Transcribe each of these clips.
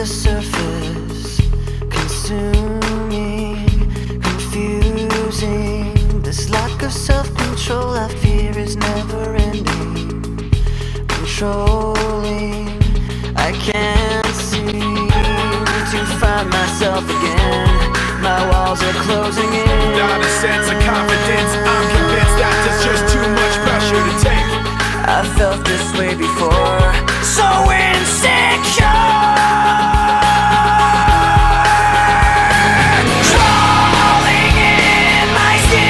the surface, consuming, confusing. This lack of self-control I fear is never ending, controlling. I can't seem to find myself again. My walls are closing in. Not a sense of confidence, I'm convinced that there's just too much pressure to take. I felt this way before, so insecure. Crawling in my skin,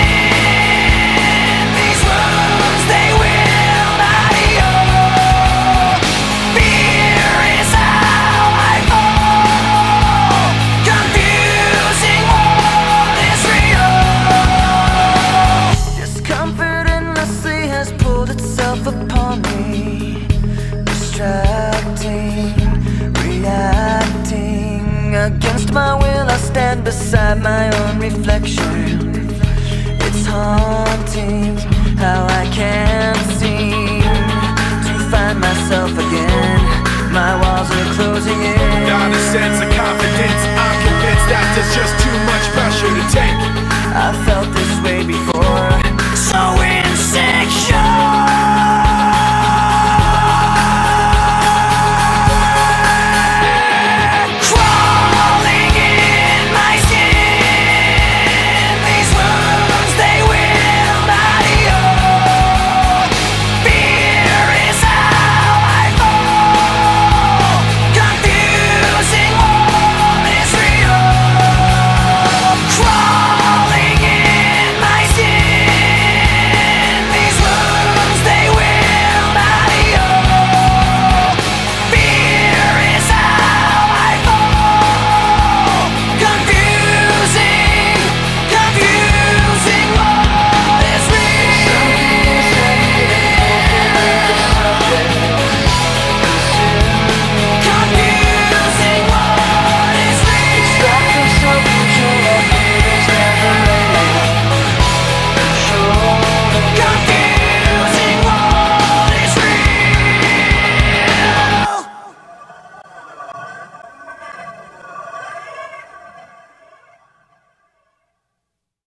these wounds they will not heal. Fear is how I fall, confusing what is real. Discomfort endlessly has pulled itself upon me, distracting, reacting. Against my will I stand beside my own reflection. It's haunting how I can't seem to find myself again. My walls are closing in. Not a sense of confidence, I'm convinced that there's just too much pressure to take.